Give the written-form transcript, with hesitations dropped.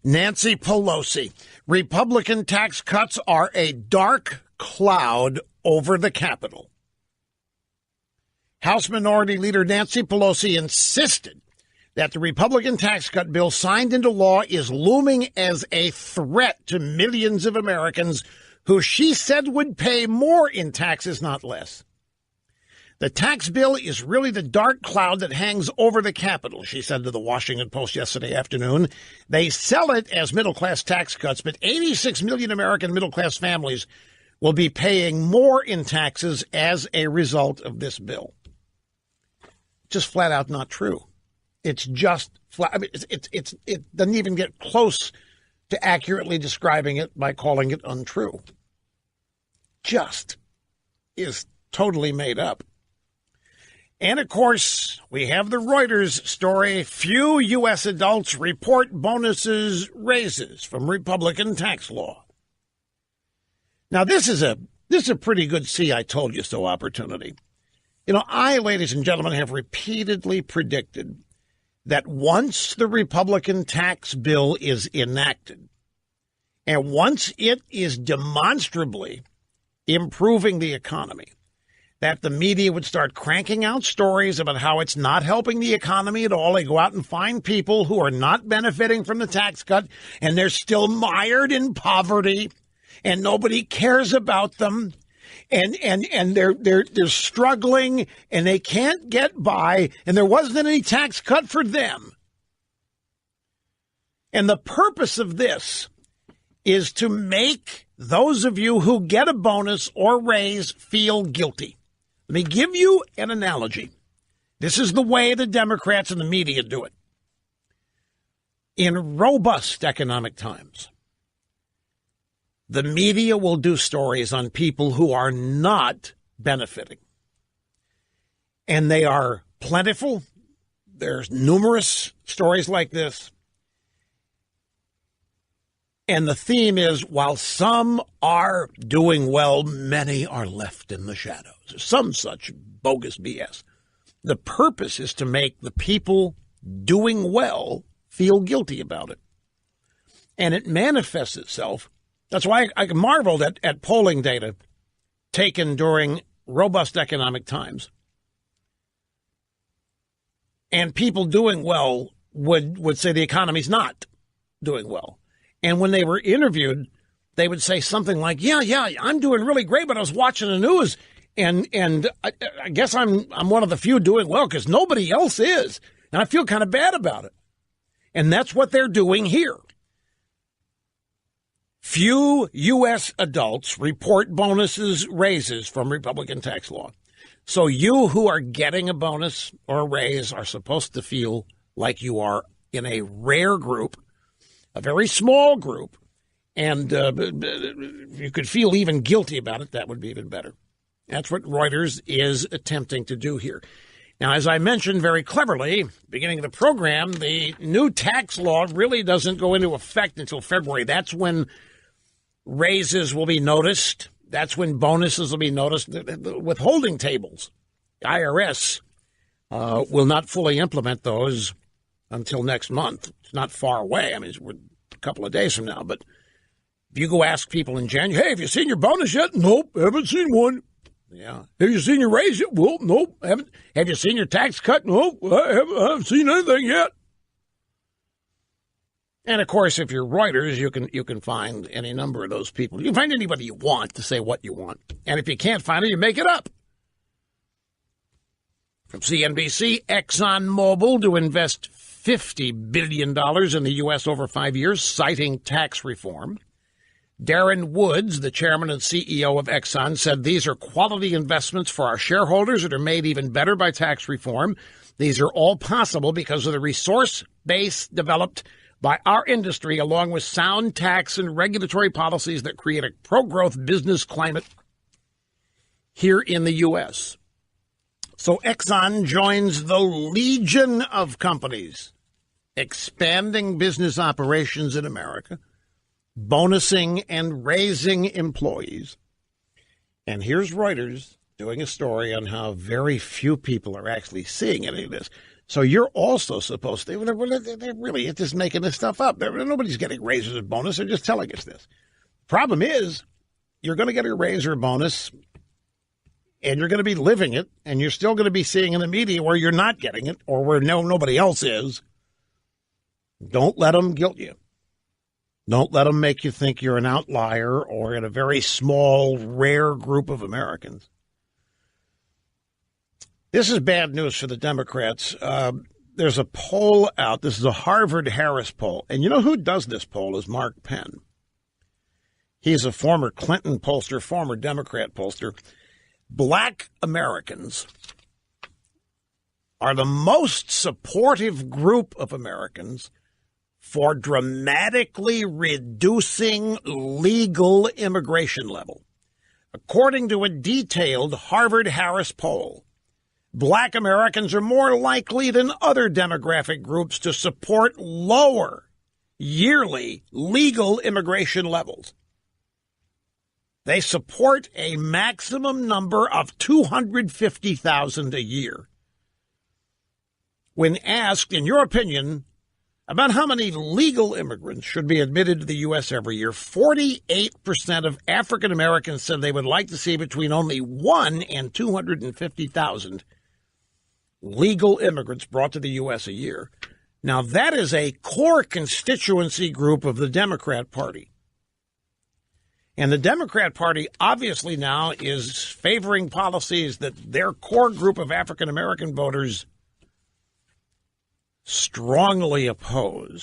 Nancy Pelosi. Republican tax cuts are a dark cloud over the Capitol. House Minority Leader Nancy Pelosi insisted that the Republican tax cut bill signed into law is looming as a threat to millions of Americans who she said would pay more in taxes, not less. The tax bill is really the dark cloud that hangs over the Capitol, she said to the Washington Post yesterday afternoon. They sell it as middle-class tax cuts, but 86 million American middle-class families will be paying more in taxes as a result of this bill. Just flat out not true. It's just flat. I mean, it doesn't even get close to accurately describing it by calling it untrue. Just is totally made up. And, of course, we have the Reuters story. Few U.S. adults report bonuses raises from Republican tax law. Now, this is a pretty good see I told you so opportunity. You know, I, ladies and gentlemen, have repeatedly predicted that once the Republican tax bill is enacted, and once it is demonstrably improving the economy, that the media would start cranking out stories about how it's not helping the economy at all. They go out and find people who are not benefiting from the tax cut, and they're still mired in poverty, and nobody cares about them, and they're struggling, and they can't get by, and there wasn't any tax cut for them. And the purpose of this is to make those of you who get a bonus or raise feel guilty. Let me give you an analogy. This is the way the Democrats and the media do it. In robust economic times, the media will do stories on people who are not benefiting. And they are plentiful. There's numerous stories like this. And the theme is, while some are doing well, many are left in the shadows. Some such bogus BS. The purpose is to make the people doing well feel guilty about it. And it manifests itself. That's why I marveled at polling data taken during robust economic times. And people doing well would say the economy's not doing well. And when they were interviewed, they would say something like, yeah, I'm doing really great, but I was watching the news, and I guess I'm one of the few doing well because nobody else is. And I feel kind of bad about it. And that's what they're doing here. Few U.S. adults report bonuses, raises from Republican tax law. So you who are getting a bonus or a raise are supposed to feel like you are in a rare group, a very small group, and if you could feel even guilty about it, that would be even better. That's what Reuters is attempting to do here. Now, as I mentioned very cleverly, beginning of the program, the new tax law really doesn't go into effect until February. That's when raises will be noticed. That's when bonuses will be noticed. The withholding tables, the IRS will not fully implement those until next month. It's not far away. I mean, we're a couple of days from now. But if you go ask people in January, hey, have you seen your bonus yet? Nope, haven't seen one. Yeah. Have you seen your raise yet? Well, nope, haven't. Have you seen your tax cut? Nope, I haven't seen anything yet. And, of course, if you're Reuters, you can find any number of those people. You can find anybody you want to say what you want. And if you can't find it, you make it up. From CNBC, ExxonMobil to invest $50 billion in the U.S. over 5 years, citing tax reform. Darren Woods, the chairman and CEO of Exxon, said these are quality investments for our shareholders that are made even better by tax reform. These are all possible because of the resource base developed by our industry, along with sound tax and regulatory policies that create a pro-growth business climate here in the U.S. So Exxon joins the legion of companies expanding business operations in America, bonusing and raising employees. And here's Reuters doing a story on how very few people are actually seeing any of this. So you're also supposed to, they're really just making this stuff up. Nobody's getting raises or bonus. They're just telling us this. Problem is, you're going to get a raise or a bonus, and you're going to be living it, and you're still going to be seeing in the media where you're not getting it or where nobody else is. Don't let them guilt you. Don't let them make you think you're an outlier or in a very small, rare group of Americans. This is bad news for the Democrats. There's a poll out. This is a Harvard-Harris poll. And you know who does this poll is Mark Penn. He's a former Clinton pollster, former Democrat pollster. Black Americans are the most supportive group of Americans for dramatically reducing legal immigration level. According to a detailed Harvard-Harris poll, Black Americans are more likely than other demographic groups to support lower yearly legal immigration levels. They support a maximum number of 250,000 a year. When asked, in your opinion, about how many legal immigrants should be admitted to the U.S. every year, 48% of African Americans said they would like to see between only 1 and 250,000 legal immigrants brought to the U.S. a year. Now, that is a core constituency group of the Democrat Party. And the Democrat Party obviously now is favoring policies that their core group of African American voters strongly oppose.